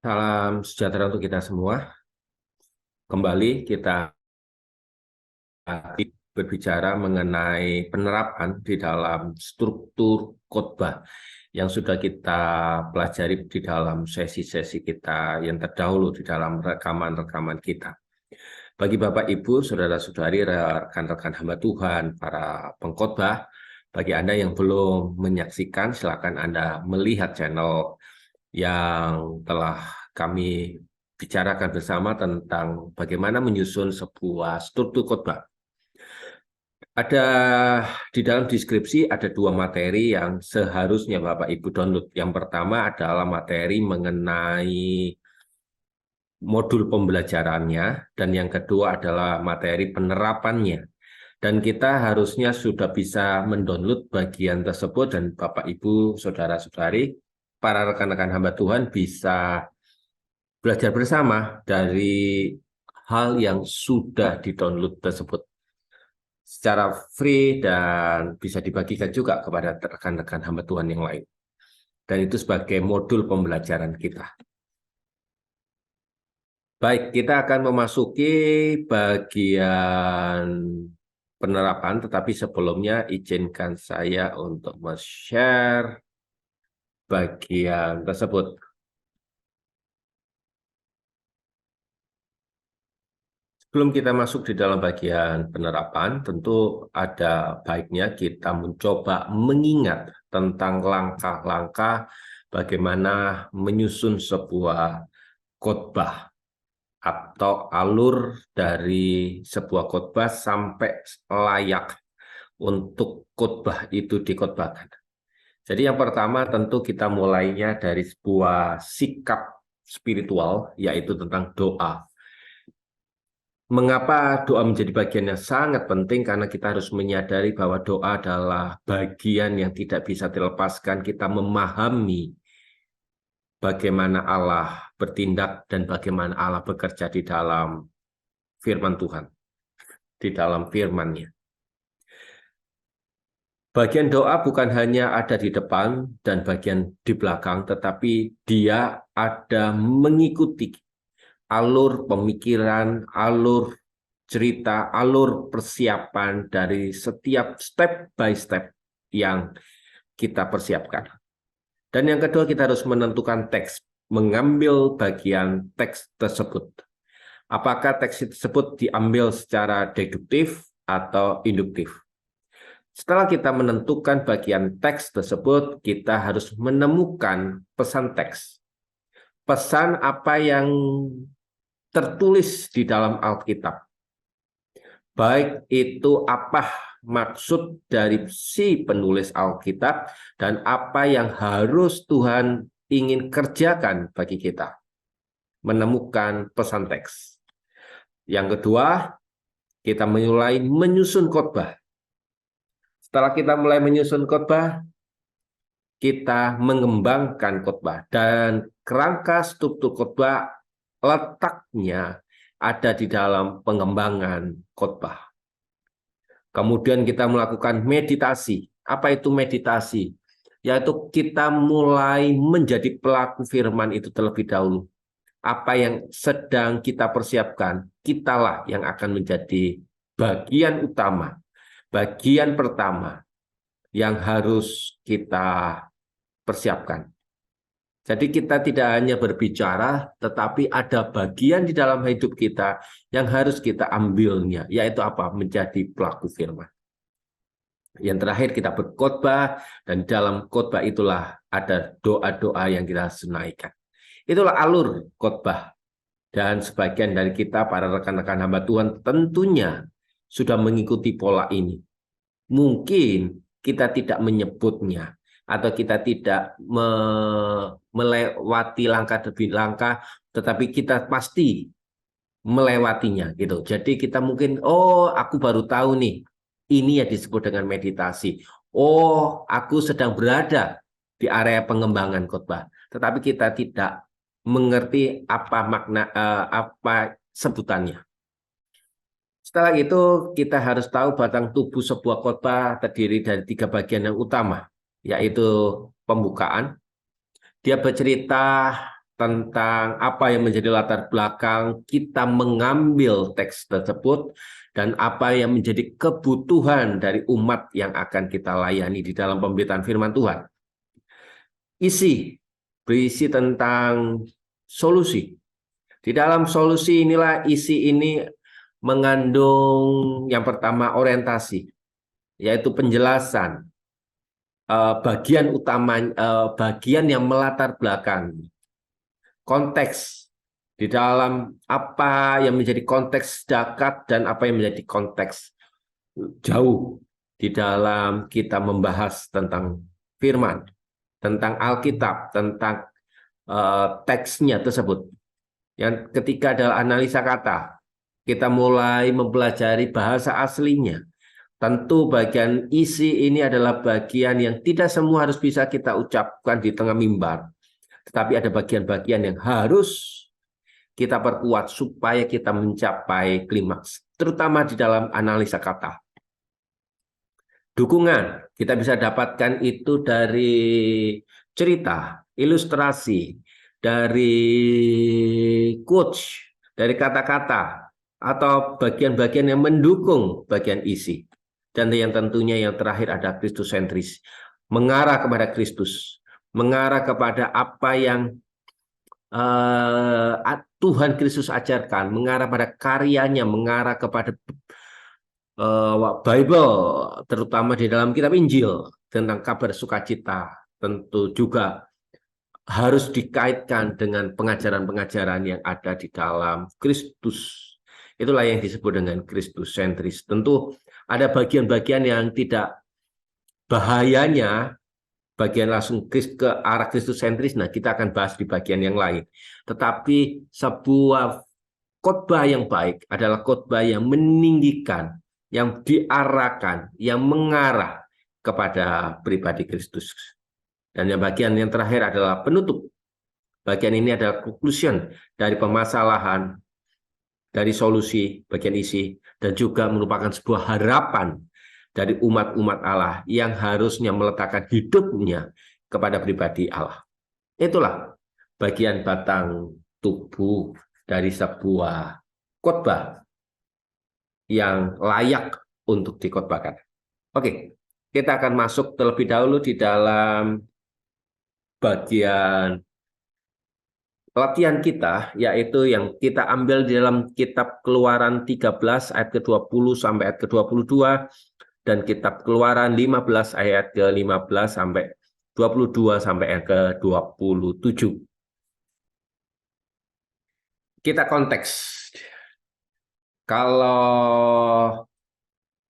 Salam sejahtera untuk kita semua. Kembali kita berbicara mengenai penerapan di dalam struktur khotbah yang sudah kita pelajari di dalam sesi-sesi kita yang terdahulu di dalam rekaman-rekaman kita. Bagi Bapak, Ibu, Saudara-saudari, rekan-rekan hamba Tuhan, para pengkhotbah, bagi Anda yang belum menyaksikan, silakan Anda melihat channel yang telah kami bicarakan bersama tentang bagaimana menyusun sebuah struktur khotbah. Ada di dalam deskripsi ada dua materi yang seharusnya Bapak Ibu download. Yang pertama adalah materi mengenai modul pembelajarannya, dan yang kedua adalah materi penerapannya. Dan kita harusnya sudah bisa mendownload bagian tersebut, dan Bapak Ibu, Saudara-saudari, para rekan-rekan hamba Tuhan bisa belajar bersama dari hal yang sudah di-download tersebut secara free dan bisa dibagikan juga kepada rekan-rekan hamba Tuhan yang lain. Dan itu sebagai modul pembelajaran kita. Baik, kita akan memasuki bagian penerapan, tetapi sebelumnya izinkan saya untuk share bagian tersebut. Sebelum kita masuk di dalam bagian penerapan, tentu ada baiknya kita mencoba mengingat tentang langkah-langkah bagaimana menyusun sebuah khotbah atau alur dari sebuah khotbah sampai layak untuk khotbah itu dikhotbahkan. Jadi yang pertama tentu kita mulainya dari sebuah sikap spiritual, yaitu tentang doa. Mengapa doa menjadi bagian yang sangat penting? Karena kita harus menyadari bahwa doa adalah bagian yang tidak bisa dilepaskan. Kita memahami bagaimana Allah bertindak dan bagaimana Allah bekerja di dalam firman Tuhan, di dalam firman-Nya. Bagian doa bukan hanya ada di depan dan bagian di belakang, tetapi dia ada mengikuti alur pemikiran, alur cerita, alur persiapan dari setiap step by step yang kita persiapkan. Dan yang kedua, kita harus menentukan teks, mengambil bagian teks tersebut. Apakah teks tersebut diambil secara deduktif atau induktif? Setelah kita menentukan bagian teks tersebut, kita harus menemukan pesan teks. Pesan apa yang tertulis di dalam Alkitab. Baik itu apa maksud dari si penulis Alkitab dan apa yang harus Tuhan ingin kerjakan bagi kita. Menemukan pesan teks. Yang kedua, kita mulai menyusun khotbah. Setelah kita mulai menyusun khotbah, kita mengembangkan khotbah, dan kerangka struktur khotbah letaknya ada di dalam pengembangan khotbah. Kemudian kita melakukan meditasi. Apa itu meditasi? Yaitu kita mulai menjadi pelaku firman itu terlebih dahulu. Apa yang sedang kita persiapkan, kitalah yang akan menjadi bagian utama, bagian pertama yang harus kita persiapkan. Jadi kita tidak hanya berbicara, tetapi ada bagian di dalam hidup kita yang harus kita ambilnya, yaitu apa? Menjadi pelaku firman. Yang terakhir kita berkhotbah, dan dalam khotbah itulah ada doa-doa yang kita senaikan. Itulah alur khotbah. Dan sebagian dari kita, para rekan-rekan hamba Tuhan, tentunya sudah mengikuti pola ini. Mungkin kita tidak menyebutnya, atau kita tidak melewati langkah demi langkah, tetapi kita pasti melewatinya gitu. Jadi kita mungkin, oh aku baru tahu nih, ini yang disebut dengan meditasi. Oh, aku sedang berada di area pengembangan khotbah, tetapi kita tidak mengerti apa makna, apa sebutannya. Setelah itu kita harus tahu batang tubuh sebuah khotbah terdiri dari 3 bagian yang utama, yaitu pembukaan. Dia bercerita tentang apa yang menjadi latar belakang kita mengambil teks tersebut dan apa yang menjadi kebutuhan dari umat yang akan kita layani di dalam pemberitaan firman Tuhan. Berisi tentang solusi. Di dalam solusi inilah isi ini mengandung yang pertama orientasi, yaitu penjelasan bagian utama, bagian yang melatar belakang konteks di dalam apa yang menjadi konteks dekat dan apa yang menjadi konteks jauh di dalam kita membahas tentang firman, tentang Alkitab, tentang teksnya tersebut. Yang ketiga adalah analisa kata. Kita mulai mempelajari bahasa aslinya. Tentu bagian isi ini adalah bagian yang tidak semua harus bisa kita ucapkan di tengah mimbar. Tetapi ada bagian-bagian yang harus kita perkuat supaya kita mencapai klimaks, terutama di dalam analisa kata. Dukungan, kita bisa dapatkan itu dari cerita, ilustrasi, dari quotes, dari kata-kata, atau bagian-bagian yang mendukung bagian isi. Dan yang tentunya yang terakhir ada Kristus sentris, mengarah kepada Kristus, mengarah kepada apa yang Tuhan Kristus ajarkan, mengarah pada karyanya, mengarah kepada Bible, terutama di dalam kitab Injil, tentang kabar sukacita, tentu juga harus dikaitkan dengan pengajaran-pengajaran yang ada di dalam Kristus. Itulah yang disebut dengan Kristus sentris. Tentu ada bagian-bagian yang tidak bahayanya, bagian langsung ke arah Kristus sentris. Nah, kita akan bahas di bagian yang lain. Tetapi sebuah khotbah yang baik adalah khotbah yang meninggikan, yang diarahkan, yang mengarah kepada pribadi Kristus. Dan yang bagian yang terakhir adalah penutup. Bagian ini adalah conclusion dari permasalahan, dari solusi, bagian isi, dan juga merupakan sebuah harapan dari umat-umat Allah yang harusnya meletakkan hidupnya kepada pribadi Allah. Itulah bagian batang tubuh dari sebuah khotbah yang layak untuk dikhotbahkan. Oke, kita akan masuk terlebih dahulu di dalam bagian latihan kita, yaitu yang kita ambil di dalam kitab Keluaran 13 ayat ke-20 sampai ayat ke-22 dan kitab Keluaran 15 ayat ke-15 sampai 22 sampai ayat ke-27. Kita konteks. Kalau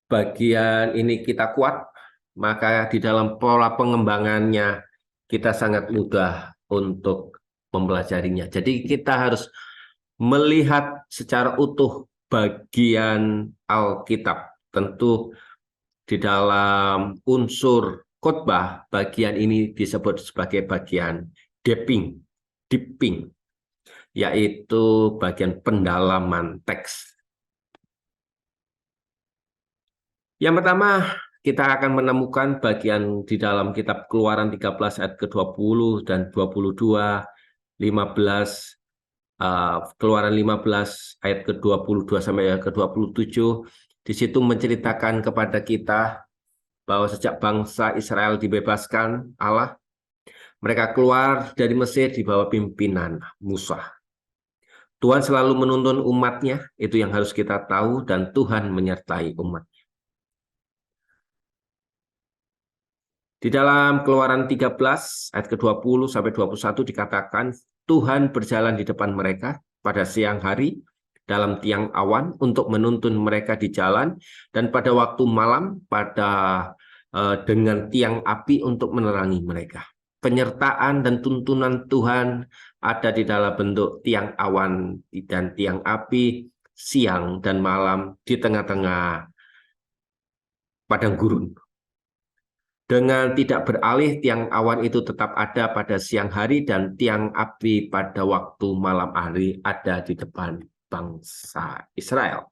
bagian ini kita kuat, maka di dalam pola pengembangannya kita sangat mudah untuk mempelajarinya. Jadi kita harus melihat secara utuh bagian Alkitab. Tentu di dalam unsur khotbah, bagian ini disebut sebagai bagian deeping, yaitu bagian pendalaman teks. Yang pertama, kita akan menemukan bagian di dalam kitab Keluaran 13 ayat ke-20 dan 22, 15, Keluaran 15 ayat ke-22 sampai ayat ke-27. Di situ menceritakan kepada kita bahwa sejak bangsa Israel dibebaskan Allah, mereka keluar dari Mesir di bawah pimpinan Musa. Tuhan selalu menuntun umatnya, itu yang harus kita tahu, dan Tuhan menyertai umat. Di dalam Keluaran 13 ayat ke-20 sampai 21 dikatakan Tuhan berjalan di depan mereka pada siang hari dalam tiang awan untuk menuntun mereka di jalan, dan pada waktu malam dengan tiang api untuk menerangi mereka. Penyertaan dan tuntunan Tuhan ada di dalam bentuk tiang awan dan tiang api siang dan malam di tengah-tengah padang gurun. Dengan tidak beralih, tiang awan itu tetap ada pada siang hari dan tiang api pada waktu malam hari ada di depan bangsa Israel.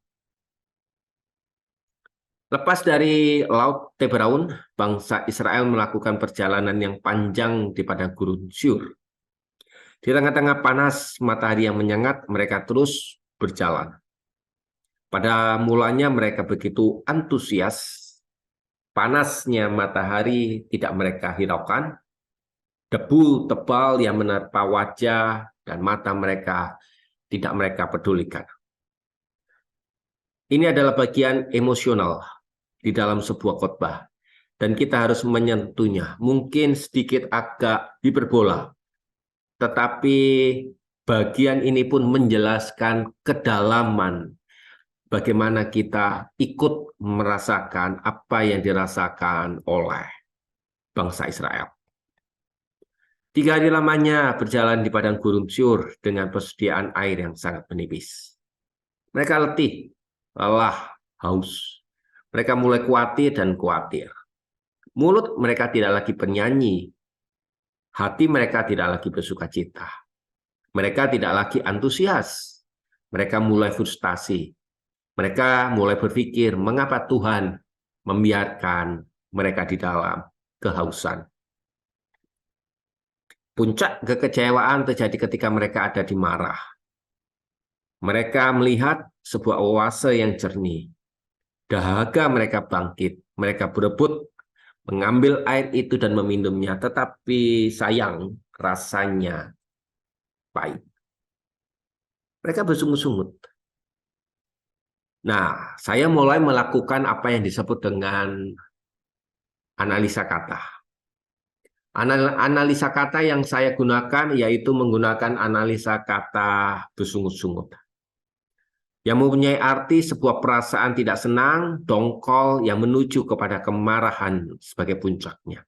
Lepas dari Laut Tebraun, bangsa Israel melakukan perjalanan yang panjang di padang gurun Syur. Di tengah-tengah panas matahari yang menyengat, mereka terus berjalan. Pada mulanya mereka begitu antusias, panasnya matahari tidak mereka hiraukan, debu tebal yang menerpa wajah dan mata mereka tidak mereka pedulikan. Ini adalah bagian emosional di dalam sebuah khotbah, dan kita harus menyentuhnya. Mungkin sedikit agak hiperbola, tetapi bagian ini pun menjelaskan kedalaman bagaimana kita ikut merasakan apa yang dirasakan oleh bangsa Israel. 3 hari lamanya berjalan di padang gurun Syur dengan persediaan air yang sangat menipis. Mereka letih, lelah, haus. Mereka mulai khawatir dan khawatir. Mulut mereka tidak lagi bernyanyi. Hati mereka tidak lagi bersuka cita. Mereka tidak lagi antusias. Mereka mulai frustasi. Mereka mulai berpikir, mengapa Tuhan membiarkan mereka di dalam kehausan. Puncak kekecewaan terjadi ketika mereka ada di Marah. Mereka melihat sebuah oase yang jernih. Dahaga mereka bangkit. Mereka berebut mengambil air itu dan meminumnya, tetapi sayang, rasanya pahit. Mereka bersungut-sungut. Nah, saya mulai melakukan apa yang disebut dengan analisa kata. Analisa kata yang saya gunakan yaitu menggunakan analisa kata bersungut-sungut, yang mempunyai arti sebuah perasaan tidak senang, dongkol yang menuju kepada kemarahan sebagai puncaknya.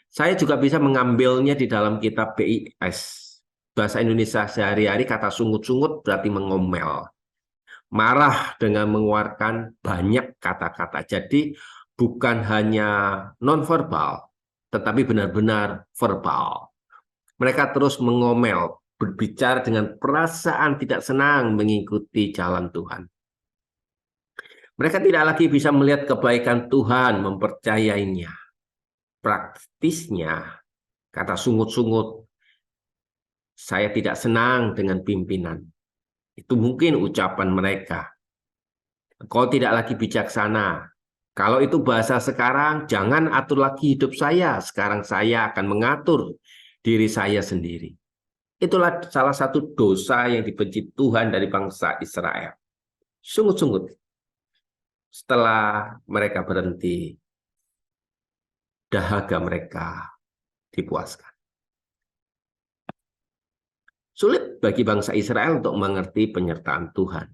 Saya juga bisa mengambilnya di dalam kitab BIS. Bahasa Indonesia sehari-hari, kata sungut-sungut berarti mengomel. Marah dengan mengeluarkan banyak kata-kata. Jadi bukan hanya nonverbal, tetapi benar-benar verbal. Mereka terus mengomel, berbicara dengan perasaan tidak senang mengikuti jalan Tuhan. Mereka tidak lagi bisa melihat kebaikan Tuhan, mempercayainya. Praktisnya, kata sungut-sungut, saya tidak senang dengan pimpinan. Itu mungkin ucapan mereka. Kau tidak lagi bijaksana. Kalau itu bahasa sekarang, jangan atur lagi hidup saya. Sekarang saya akan mengatur diri saya sendiri. Itulah salah satu dosa yang dibenci Tuhan dari bangsa Israel. Sungut-sungut. Setelah mereka berhenti, dahaga mereka dipuaskan. Sulit bagi bangsa Israel untuk mengerti penyertaan Tuhan.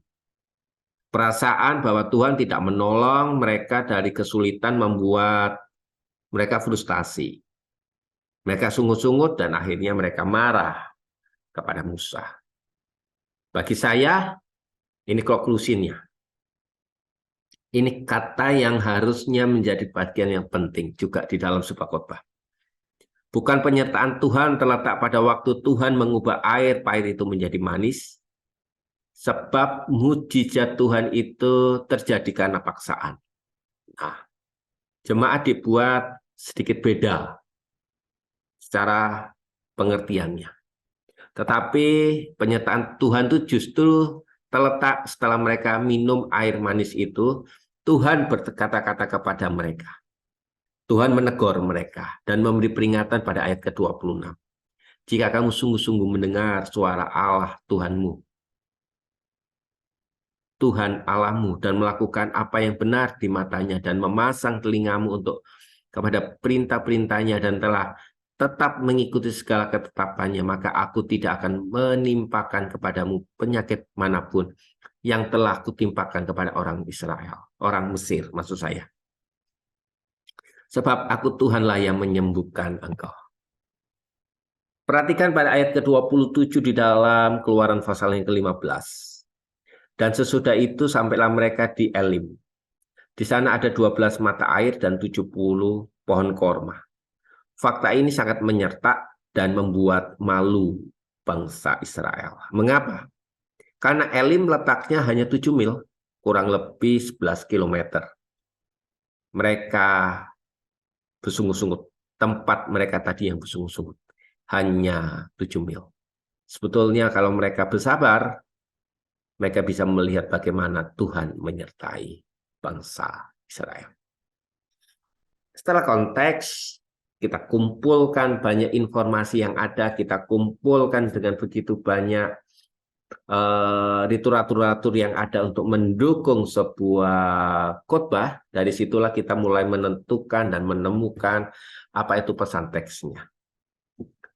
Perasaan bahwa Tuhan tidak menolong mereka dari kesulitan membuat mereka frustasi. Mereka sungut-sungut dan akhirnya mereka marah kepada Musa. Bagi saya, ini konklusinya. Ini kata yang harusnya menjadi bagian yang penting juga di dalam sebuah khotbah. Bukan penyertaan Tuhan terletak pada waktu Tuhan mengubah air pahit itu menjadi manis, sebab mujizat Tuhan itu terjadi karena paksaan. Nah, jemaat dibuat sedikit beda secara pengertiannya. Tetapi penyertaan Tuhan itu justru terletak setelah mereka minum air manis itu, Tuhan berkata-kata kepada mereka. Tuhan menegur mereka dan memberi peringatan pada ayat ke-26. Jika kamu sungguh-sungguh mendengar suara Allah Tuhanmu, Tuhan Allahmu, dan melakukan apa yang benar di matanya dan memasang telingamu untuk kepada perintah-perintahnya dan telah tetap mengikuti segala ketetapannya, maka aku tidak akan menimpakan kepadamu penyakit manapun yang telah kutimpakan kepada orang Israel, orang Mesir maksud saya. Sebab aku Tuhanlah yang menyembuhkan engkau. Perhatikan pada ayat ke-27 di dalam Keluaran pasal yang ke-15. Dan sesudah itu sampailah mereka di Elim. Di sana ada 12 mata air dan 70 pohon korma. Fakta ini sangat menyertak dan membuat malu bangsa Israel. Mengapa? Karena Elim letaknya hanya 7 mil, kurang lebih 11 kilometer. Mereka bersungut-sungut. Tempat mereka tadi yang bersungut-sungut hanya 7 mil. Sebetulnya kalau mereka bersabar, mereka bisa melihat bagaimana Tuhan menyertai bangsa Israel. Setelah konteks, kita kumpulkan banyak informasi yang ada, kita kumpulkan dengan begitu banyak literatur yang ada untuk mendukung sebuah khotbah. Dari situlah kita mulai menentukan dan menemukan apa itu pesan teksnya.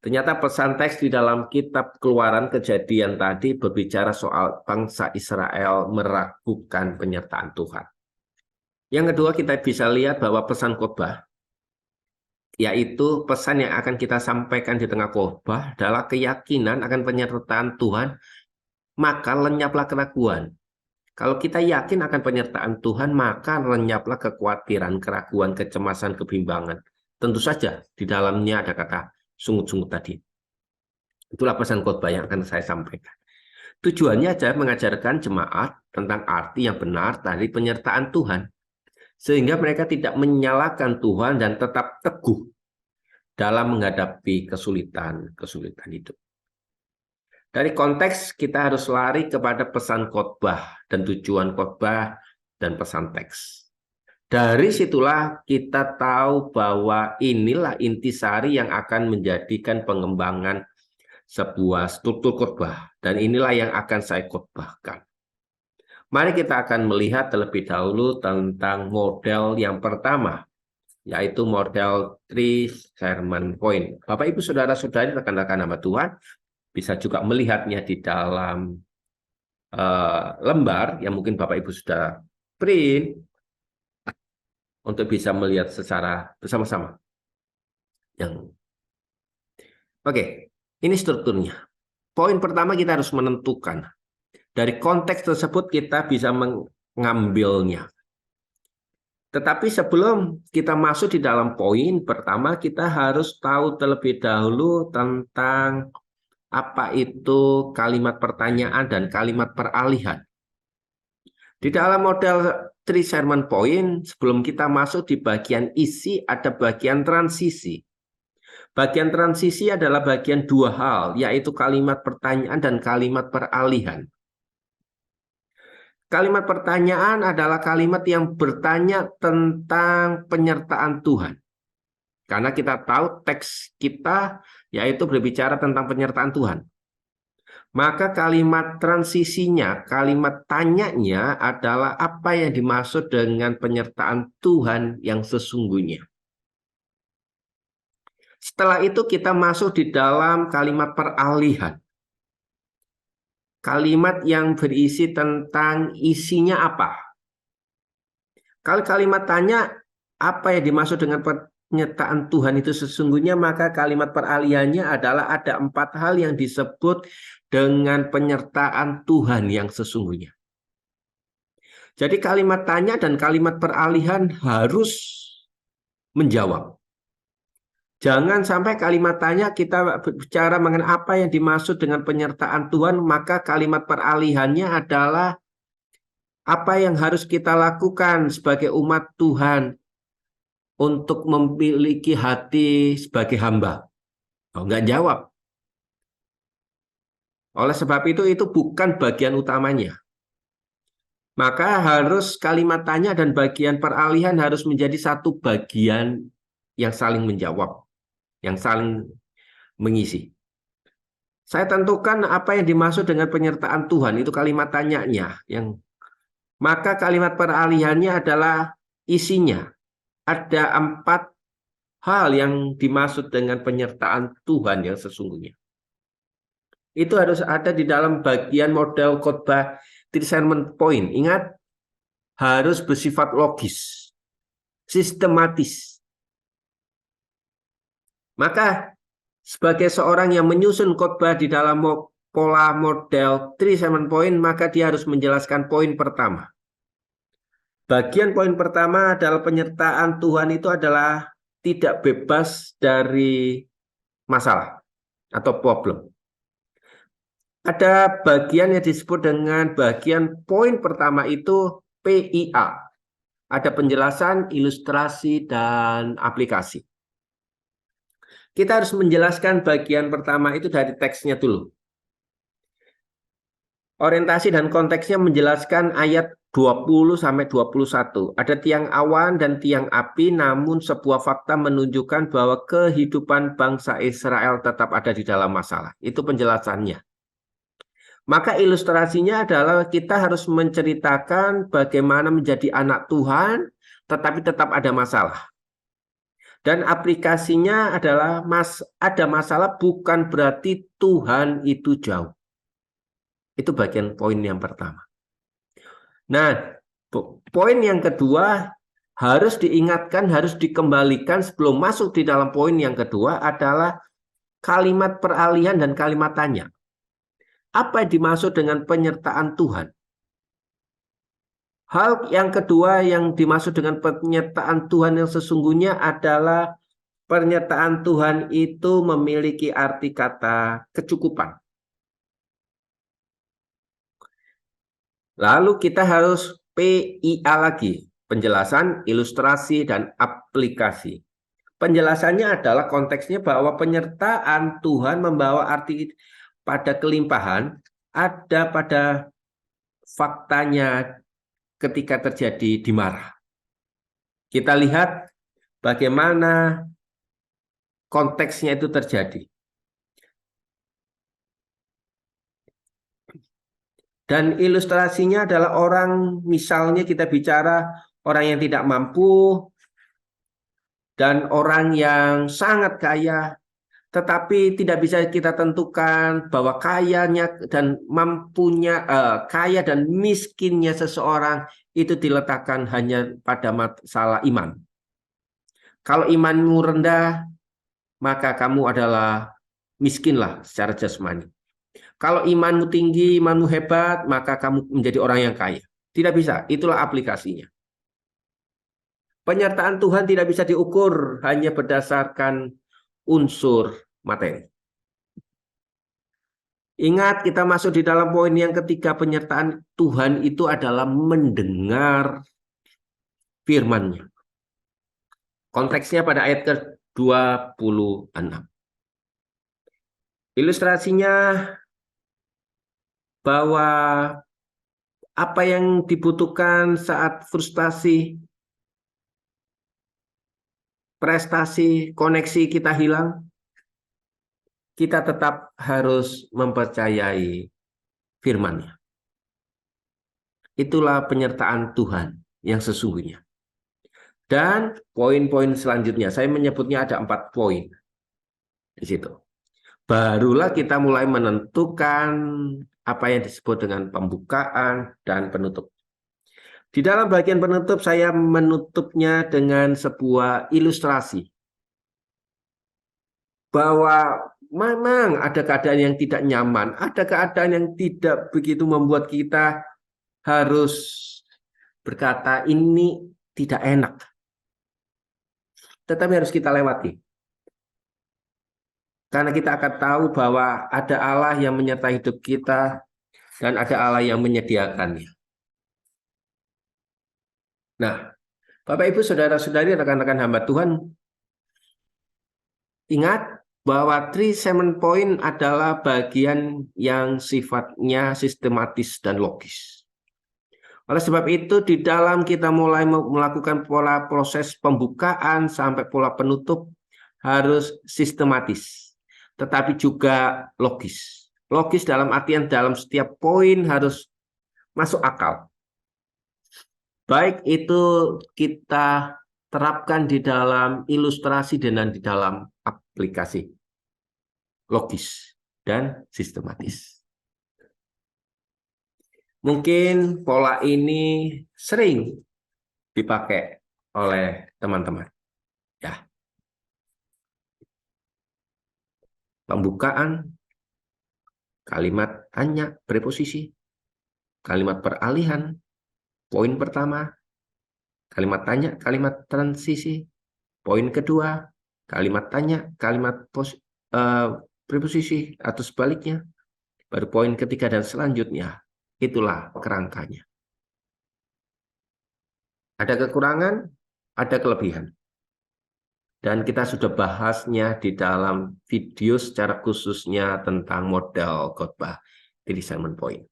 Ternyata pesan teks di dalam kitab Keluaran Kejadian tadi berbicara soal bangsa Israel meragukan penyertaan Tuhan. Yang kedua, kita bisa lihat bahwa pesan khotbah, yaitu pesan yang akan kita sampaikan di tengah khotbah adalah keyakinan akan penyertaan Tuhan, maka lenyaplah keraguan. Kalau kita yakin akan penyertaan Tuhan, maka lenyaplah kekhawatiran, keraguan, kecemasan, kebimbangan. Tentu saja di dalamnya ada kata sungut-sungut tadi. Itulah pesan khotbah yang akan saya sampaikan. Tujuannya adalah mengajarkan jemaat tentang arti yang benar dari penyertaan Tuhan. Sehingga mereka tidak menyalahkan Tuhan dan tetap teguh dalam menghadapi kesulitan hidup. Dari konteks kita harus lari kepada pesan khotbah dan tujuan khotbah dan pesan teks. Dari situlah kita tahu bahwa inilah intisari yang akan menjadikan pengembangan sebuah struktur khotbah, dan inilah yang akan saya khotbahkan. Mari kita akan melihat terlebih dahulu tentang model yang pertama, yaitu model 3 sermon point. Bapak Ibu Saudara-saudari rekan-rekan hamba Tuhan bisa juga melihatnya di dalam lembar yang mungkin Bapak Ibu sudah print untuk bisa melihat secara bersama-sama. Oke, ini strukturnya. Poin pertama kita harus menentukan. Dari konteks tersebut kita bisa mengambilnya. Tetapi sebelum kita masuk di dalam poin pertama, kita harus tahu terlebih dahulu tentang apa itu kalimat pertanyaan dan kalimat peralihan. Di dalam model 3 sermon point, sebelum kita masuk di bagian isi, ada bagian transisi. Bagian transisi adalah bagian dua hal, yaitu kalimat pertanyaan dan kalimat peralihan. Kalimat pertanyaan adalah kalimat yang bertanya tentang penyertaan Tuhan. Karena kita tahu teks kita yaitu berbicara tentang penyertaan Tuhan. Maka kalimat transisinya, kalimat tanyanya adalah apa yang dimaksud dengan penyertaan Tuhan yang sesungguhnya. Setelah itu kita masuk di dalam kalimat peralihan. Kalimat yang berisi tentang isinya apa. Kalau kalimat tanya apa yang dimaksud dengan penyertaan Tuhan itu sesungguhnya, maka kalimat peralihannya adalah ada 4 hal yang disebut dengan penyertaan Tuhan yang sesungguhnya. Jadi kalimat tanya dan kalimat peralihan harus menjawab. Jangan sampai kalimat tanya kita bicara mengenai apa yang dimaksud dengan penyertaan Tuhan, maka kalimat peralihannya adalah apa yang harus kita lakukan sebagai umat Tuhan untuk memiliki hati sebagai hamba. Oh, enggak jawab. Oleh sebab itu bukan bagian utamanya. Maka harus kalimat tanya dan bagian peralihan harus menjadi satu bagian yang saling menjawab, yang saling mengisi. Saya tentukan apa yang dimaksud dengan penyertaan Tuhan, itu kalimat tanyanya. Maka kalimat peralihannya adalah isinya. Ada 4 hal yang dimaksud dengan penyertaan Tuhan yang sesungguhnya. Itu harus ada di dalam bagian model khotbah 3 sermon point. Ingat, harus bersifat logis, sistematis. Maka sebagai seorang yang menyusun khotbah di dalam pola model 3 sermon point, maka dia harus menjelaskan poin pertama. Bagian poin pertama adalah penyertaan Tuhan itu adalah tidak bebas dari masalah atau problem. Ada bagian yang disebut dengan bagian poin pertama itu PIA. Ada penjelasan, ilustrasi, dan aplikasi. Kita harus menjelaskan bagian pertama itu dari teksnya dulu. Orientasi dan konteksnya menjelaskan ayat 20-21. Ada tiang awan dan tiang api, namun sebuah fakta menunjukkan bahwa kehidupan bangsa Israel tetap ada di dalam masalah. Itu penjelasannya. Maka ilustrasinya adalah kita harus menceritakan bagaimana menjadi anak Tuhan, tetapi tetap ada masalah. Dan aplikasinya adalah ada masalah bukan berarti Tuhan itu jauh. Itu bagian poin yang pertama. Nah, poin yang kedua harus diingatkan, harus dikembalikan sebelum masuk di dalam poin yang kedua adalah kalimat peralihan dan kalimat tanya. Apa yang dimaksud dengan penyertaan Tuhan? Hal yang kedua yang dimaksud dengan penyertaan Tuhan yang sesungguhnya adalah penyertaan Tuhan itu memiliki arti kata kecukupan. Lalu kita harus PIA lagi, penjelasan, ilustrasi, dan aplikasi. Penjelasannya adalah konteksnya bahwa penyertaan Tuhan membawa arti pada kelimpahan, ada pada faktanya ketika terjadi di Marah. Kita lihat bagaimana konteksnya itu terjadi. Dan ilustrasinya adalah orang, misalnya kita bicara orang yang tidak mampu dan orang yang sangat kaya, tetapi tidak bisa kita tentukan bahwa kayanya dan mampunya, kaya dan miskinnya seseorang itu diletakkan hanya pada masalah iman. Kalau imanmu rendah, maka kamu adalah miskinlah secara jasmani. Kalau imanmu tinggi, imanmu hebat, maka kamu menjadi orang yang kaya. Tidak bisa, itulah aplikasinya. Penyertaan Tuhan tidak bisa diukur hanya berdasarkan unsur materi. Ingat, kita masuk di dalam poin yang ketiga, penyertaan Tuhan itu adalah mendengar firman-Nya. Konteksnya pada ayat ke-26. Ilustrasinya bahwa apa yang dibutuhkan saat frustasi, prestasi, koneksi kita hilang, kita tetap harus mempercayai firman-Nya. Itulah penyertaan Tuhan yang sesungguhnya. Dan poin-poin selanjutnya, saya menyebutnya ada 4 poin di situ. Barulah kita mulai menentukan apa yang disebut dengan pembukaan dan penutup. Di dalam bagian penutup, saya menutupnya dengan sebuah ilustrasi. Bahwa memang ada keadaan yang tidak nyaman, ada keadaan yang tidak begitu membuat kita harus berkata ini tidak enak. Tetapi harus kita lewati. Karena kita akan tahu bahwa ada Allah yang menyertai hidup kita dan ada Allah yang menyediakannya. Nah, Bapak Ibu Saudara-saudari, rekan-rekan hamba Tuhan, ingat bahwa 3-7 point adalah bagian yang sifatnya sistematis dan logis. Oleh sebab itu, di dalam kita mulai melakukan pola proses pembukaan sampai pola penutup harus sistematis, tetapi juga logis. Logis dalam artian dalam setiap poin harus masuk akal. Baik itu kita terapkan di dalam ilustrasi dan di dalam aplikasi. Logis dan sistematis. Mungkin pola ini sering dipakai oleh teman-teman. Ya. Pembukaan, kalimat tanya, preposisi, kalimat peralihan, poin pertama, kalimat tanya, kalimat transisi, poin kedua, kalimat tanya, kalimat preposisi atau sebaliknya, baru poin ketiga dan selanjutnya. Itulah kerangkanya. Ada kekurangan, ada kelebihan. Dan kita sudah bahasnya di dalam video secara khususnya tentang model khotbah 3-7 point.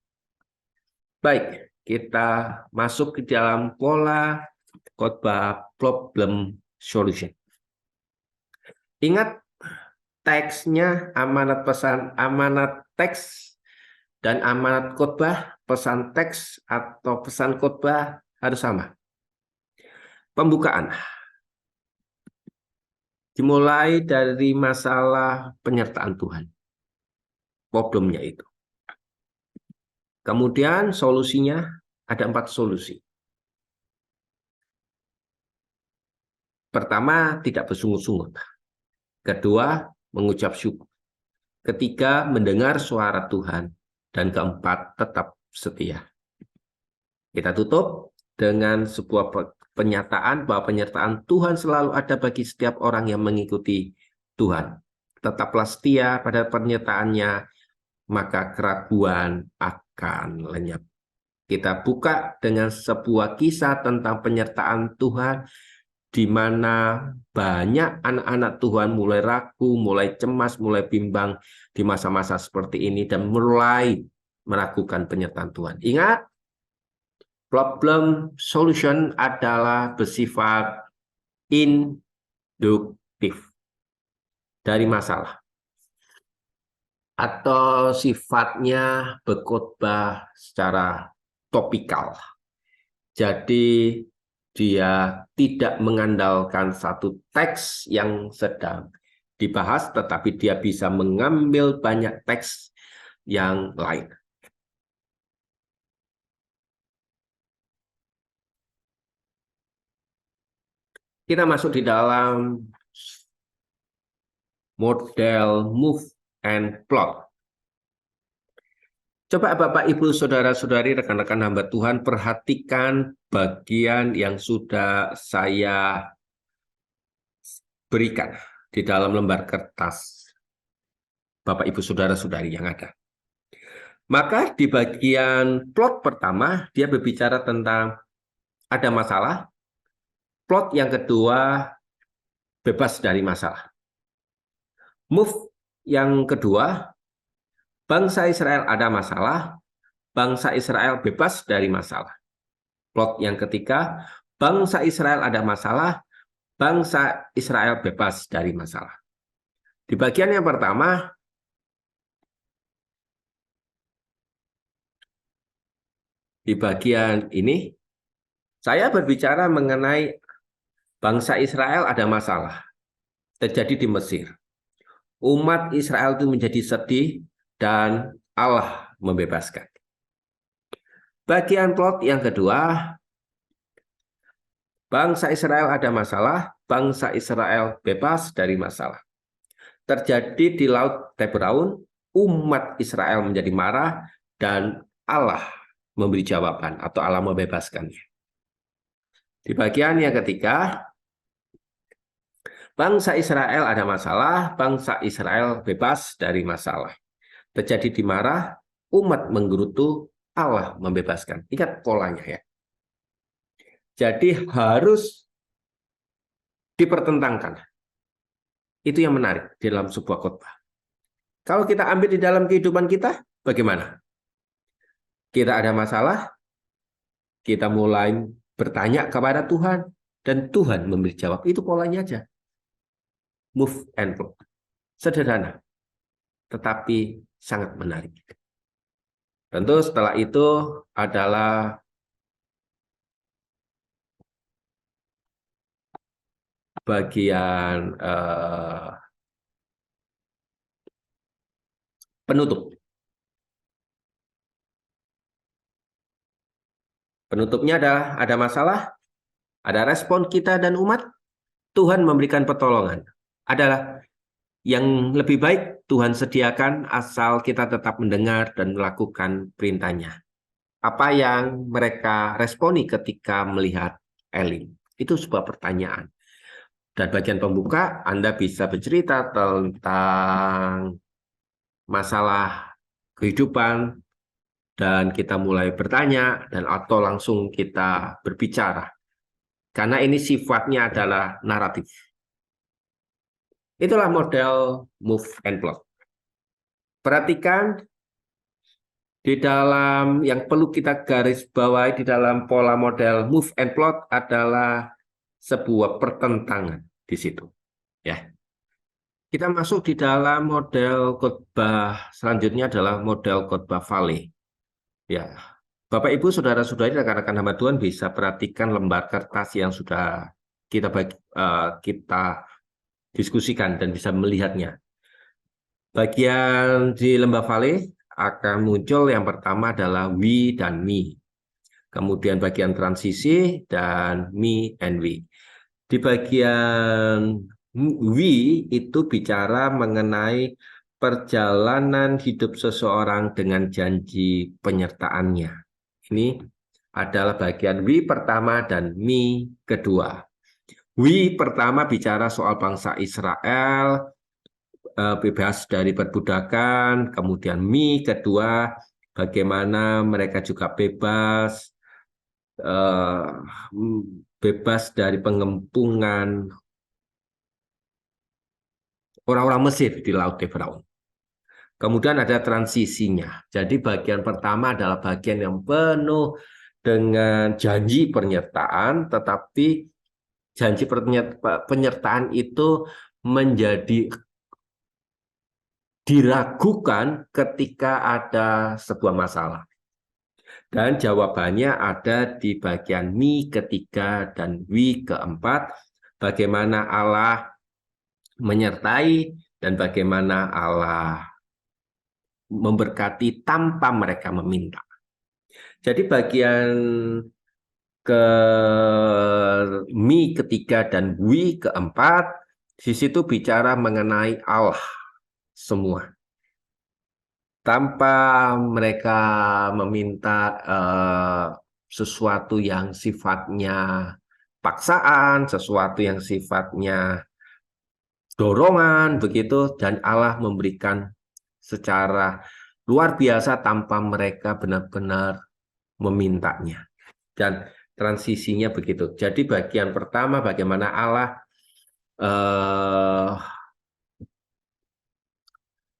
Baik, kita masuk ke dalam pola khotbah problem solution. Ingat teksnya amanat pesan, amanat teks dan amanat khotbah, pesan teks atau pesan khotbah harus sama. Pembukaan dimulai dari masalah penyertaan Tuhan. Problemnya itu. Kemudian solusinya ada 4 solusi. Pertama, tidak bersungut-sungut. Kedua, mengucap syukur. Ketiga, mendengar suara Tuhan. Dan keempat, tetap setia. Kita tutup dengan sebuah pernyataan bahwa penyertaan Tuhan selalu ada bagi setiap orang yang mengikuti Tuhan. Tetaplah setia pada pernyataannya, maka keraguan akan lenyap. Kita buka dengan sebuah kisah tentang penyertaan Tuhan, di mana banyak anak-anak Tuhan mulai ragu, mulai cemas, mulai bimbang di masa-masa seperti ini, dan mulai meragukan penyertaan Tuhan. Ingat, problem solution adalah bersifat induktif dari masalah, atau sifatnya berkhotbah secara topikal. Jadi dia tidak mengandalkan satu teks yang sedang dibahas, tetapi dia bisa mengambil banyak teks yang lain. Kita masuk di dalam model move and plot. Coba Bapak, Ibu, Saudara-saudari, rekan-rekan hamba Tuhan, perhatikan bagian yang sudah saya berikan di dalam lembar kertas Bapak, Ibu, Saudara-saudari yang ada. Maka di bagian plot pertama, dia berbicara tentang ada masalah. Plot yang kedua, bebas dari masalah. Move yang kedua, bangsa Israel ada masalah, bangsa Israel bebas dari masalah. Plot yang ketiga, bangsa Israel ada masalah, bangsa Israel bebas dari masalah. Di bagian yang pertama, di bagian ini, saya berbicara mengenai bangsa Israel ada masalah terjadi di Mesir. Umat Israel itu menjadi sedih dan Allah membebaskan. Bagian plot yang kedua, bangsa Israel ada masalah, bangsa Israel bebas dari masalah. Terjadi di Laut Tebraun, umat Israel menjadi marah dan Allah memberi jawaban atau Allah membebaskannya. Di bagian yang ketiga, bangsa Israel ada masalah, bangsa Israel bebas dari masalah. Terjadi di marah, umat menggerutu, Allah membebaskan. Ingat polanya ya. Jadi harus dipertentangkan. Itu yang menarik di dalam sebuah khotbah. Kalau kita ambil di dalam kehidupan kita, bagaimana? Kita ada masalah, kita mulai bertanya kepada Tuhan, dan Tuhan memberi jawab. Itu polanya aja. Move and flow. Sederhana, tetapi sangat menarik. Tentu setelah itu adalah bagian penutup. Penutupnya ada masalah, ada respon kita dan umat, Tuhan memberikan pertolongan. Adalah yang lebih baik Tuhan sediakan asal kita tetap mendengar dan melakukan perintahnya. Apa yang mereka responi ketika melihat Elim? Itu sebuah pertanyaan. Dan bagian pembuka, Anda bisa bercerita tentang masalah kehidupan, dan kita mulai bertanya, dan atau langsung kita berbicara. Karena ini sifatnya adalah naratif. Itulah model move and plot. Perhatikan Di dalam yang perlu kita garis bawahi di dalam pola model move and plot adalah sebuah pertentangan di situ. Ya, kita masuk di dalam model khotbah selanjutnya adalah model khotbah vale. Ya, Bapak Ibu saudara-saudari rekan-rekan hamba Tuhan bisa perhatikan lembar kertas yang sudah kita diskusikan dan bisa melihatnya. Bagian di lembah vale akan muncul yang pertama adalah we dan me. Kemudian bagian transisi dan me and we. Di bagian we itu bicara mengenai perjalanan hidup seseorang dengan janji penyertaannya. Ini adalah bagian we pertama dan me kedua. We pertama bicara soal bangsa Israel, bebas dari perbudakan, kemudian mi kedua bagaimana mereka juga bebas dari pengempungan orang-orang Mesir di Laut Firaun. Kemudian ada transisinya. Jadi bagian pertama adalah bagian yang penuh dengan janji penyertaan, tetapi janji penyertaan itu menjadi diragukan ketika ada sebuah masalah. Dan jawabannya ada di bagian mi ketiga dan wi keempat, bagaimana Allah menyertai dan bagaimana Allah memberkati tanpa mereka meminta. Jadi bagian ke mi ketiga dan wi keempat, di situ bicara mengenai Allah semua. Tanpa mereka meminta sesuatu yang sifatnya paksaan, sesuatu yang sifatnya dorongan, begitu, dan Allah memberikan secara luar biasa tanpa mereka benar-benar memintanya. Dan transisinya begitu. Jadi bagian pertama bagaimana Allah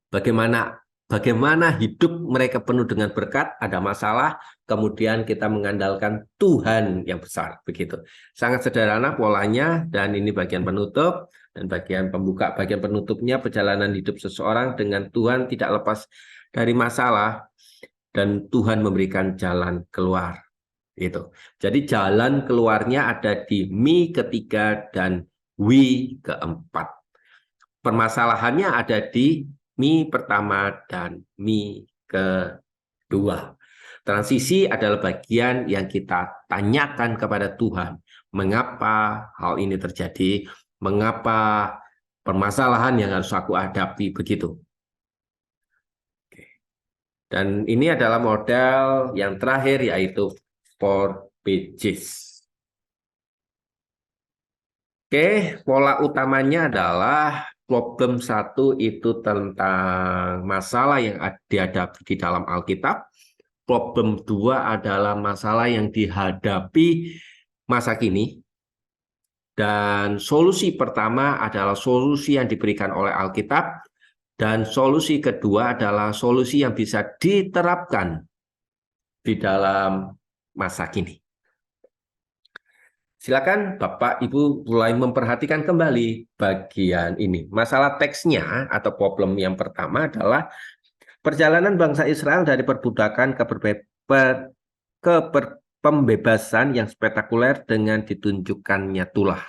bagaimana hidup mereka penuh dengan berkat, ada masalah, kemudian kita mengandalkan Tuhan yang besar, begitu. Sangat sederhana polanya, dan ini bagian penutup, dan bagian pembuka, bagian penutupnya perjalanan hidup seseorang dengan Tuhan tidak lepas dari masalah, dan Tuhan memberikan jalan keluar. Itu. Jadi jalan keluarnya ada di mi ketiga dan wi keempat. Permasalahannya ada di mi pertama dan mi kedua. Transisi adalah bagian yang kita tanyakan kepada Tuhan. Mengapa hal ini terjadi? Mengapa permasalahan yang harus aku hadapi begitu? Dan ini adalah model yang terakhir, yaitu 4 pages. Oke, pola utamanya adalah problem 1 itu tentang masalah yang dihadapi di dalam Alkitab. Problem 2 adalah masalah yang dihadapi masa kini. Dan solusi pertama adalah solusi yang diberikan oleh Alkitab. Dan solusi kedua adalah solusi yang bisa diterapkan di dalam masa kini. Silakan Bapak Ibu mulai memperhatikan kembali bagian ini. Masalah teksnya atau problem yang pertama adalah perjalanan bangsa Israel dari perbudakan ke pembebasan yang spektakuler dengan ditunjukkannya tulah.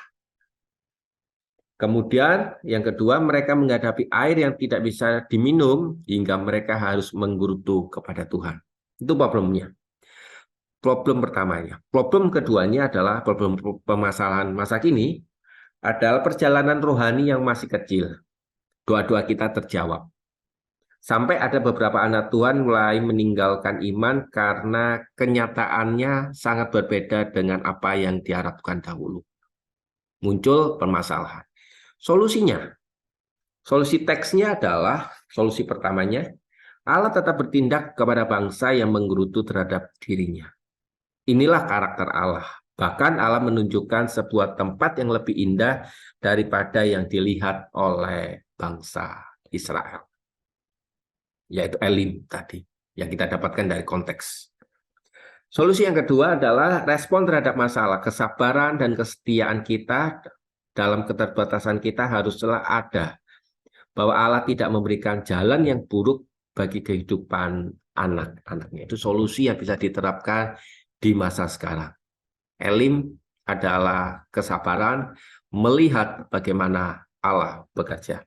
Kemudian yang kedua, mereka menghadapi air yang tidak bisa diminum hingga mereka harus menggerutu kepada Tuhan. Itu problemnya. Problem pertamanya. Problem keduanya adalah problem permasalahan masa kini adalah perjalanan rohani yang masih kecil. Doa-doa kita terjawab. Sampai ada beberapa anak Tuhan mulai meninggalkan iman karena kenyataannya sangat berbeda dengan apa yang diharapkan dahulu. Muncul permasalahan. Solusinya, solusi teksnya adalah, solusi pertamanya, Allah tetap bertindak kepada bangsa yang menggerutu terhadap dirinya. Inilah karakter Allah. Bahkan Allah menunjukkan sebuah tempat yang lebih indah daripada yang dilihat oleh bangsa Israel, yaitu Elim tadi. yang kita dapatkan dari konteks. Solusi yang kedua adalah respon terhadap masalah. Kesabaran dan kesetiaan kita dalam keterbatasan kita haruslah ada. Bahwa Allah tidak memberikan jalan yang buruk bagi kehidupan anak-anaknya. Itu solusi yang bisa diterapkan di masa sekarang. Elim adalah kesabaran melihat bagaimana Allah bekerja.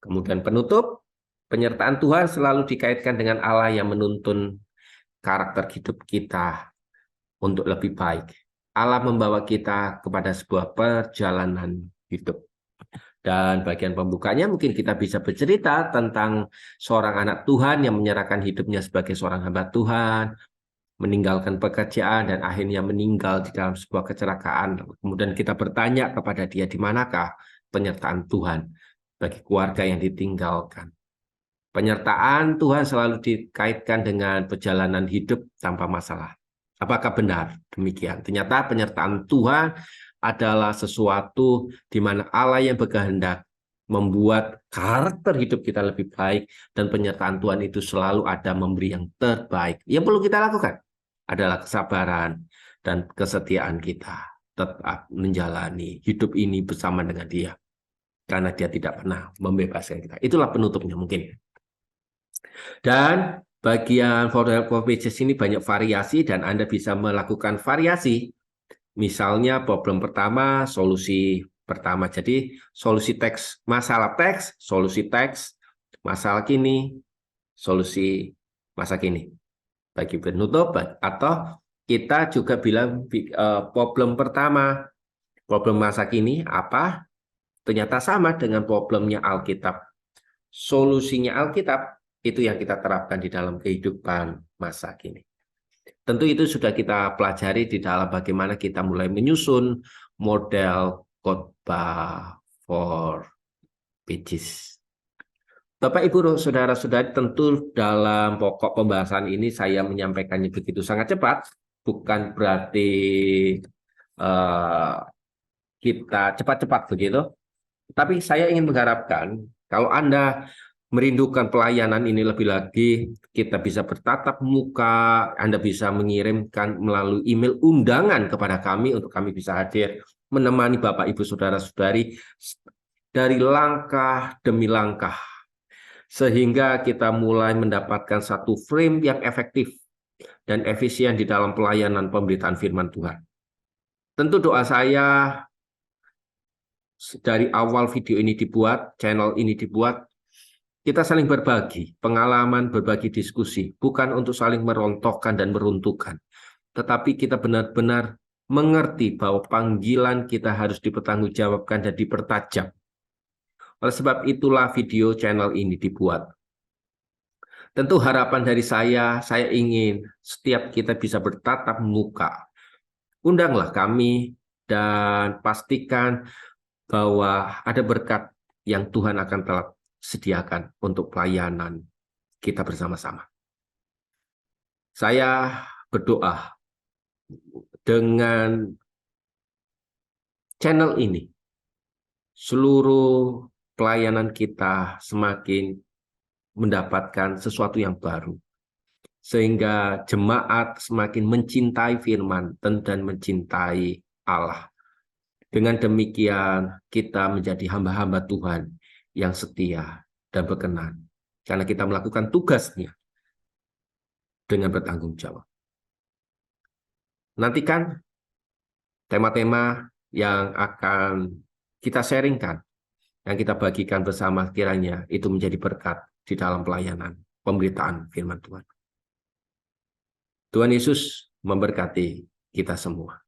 Kemudian penutup, penyertaan Tuhan selalu dikaitkan dengan Allah yang menuntun karakter hidup kita untuk lebih baik. Allah membawa kita kepada sebuah perjalanan hidup. Dan bagian pembukanya mungkin kita bisa bercerita tentang seorang anak Tuhan yang menyerahkan hidupnya sebagai seorang hamba Tuhan, meninggalkan pekerjaan dan akhirnya meninggal di dalam sebuah kecelakaan. Kemudian kita bertanya kepada dia, di manakah penyertaan Tuhan bagi keluarga yang ditinggalkan. Penyertaan Tuhan selalu dikaitkan dengan perjalanan hidup tanpa masalah. Apakah benar demikian? Ternyata penyertaan Tuhan adalah sesuatu di mana Allah yang berkehendak membuat karakter hidup kita lebih baik, dan penyertaan Tuhan itu selalu ada memberi yang terbaik. Yang perlu kita lakukan adalah kesabaran dan kesetiaan kita tetap menjalani hidup ini bersama dengan Dia, karena Dia tidak pernah membebaskan kita. Itulah penutupnya mungkin. Dan bagian for pages ini banyak variasi dan Anda bisa melakukan variasi. Misalnya problem pertama, solusi pertama. Jadi solusi teks, masalah teks, solusi teks, masalah kini, solusi masa kini. Bagi penutup, atau kita juga bilang problem pertama, problem masa kini apa? Ternyata sama dengan problemnya Alkitab. Solusinya Alkitab itu yang kita terapkan di dalam kehidupan masa kini. Tentu itu sudah kita pelajari di dalam bagaimana kita mulai menyusun model khotbah for pages. Bapak, Ibu, saudara-saudari, tentu dalam pokok pembahasan ini saya menyampaikannya begitu sangat cepat. Bukan berarti kita cepat-cepat begitu. Tapi saya ingin mengharapkan kalau Anda merindukan pelayanan ini lebih lagi, kita bisa bertatap muka, Anda bisa mengirimkan melalui email undangan kepada kami untuk kami bisa hadir, menemani Bapak, Ibu, Saudara-saudari dari langkah demi langkah, sehingga kita mulai mendapatkan satu frame yang efektif dan efisien di dalam pelayanan pemberitaan firman Tuhan. Tentu doa saya dari awal video ini dibuat, channel ini dibuat, kita saling berbagi pengalaman, berbagi diskusi, bukan untuk saling merontokkan dan meruntuhkan, tetapi kita benar-benar mengerti bahwa panggilan kita harus dipertanggungjawabkan dan dipertajam. Oleh sebab itulah video channel ini dibuat. Tentu harapan dari saya ingin setiap kita bisa bertatap muka. Undanglah kami dan pastikan bahwa ada berkat yang Tuhan akan telah sediakan untuk pelayanan kita bersama-sama. Saya berdoa dengan channel ini, seluruh pelayanan kita semakin mendapatkan sesuatu yang baru, sehingga jemaat semakin mencintai firman dan mencintai Allah. Dengan demikian kita menjadi hamba-hamba Tuhan yang setia dan berkenan, karena kita melakukan tugasnya dengan bertanggung jawab. Nantikan tema-tema yang akan kita sharingkan, yang kita bagikan bersama, kiranya itu menjadi berkat di dalam pelayanan pemberitaan firman Tuhan. Tuhan Yesus memberkati kita semua.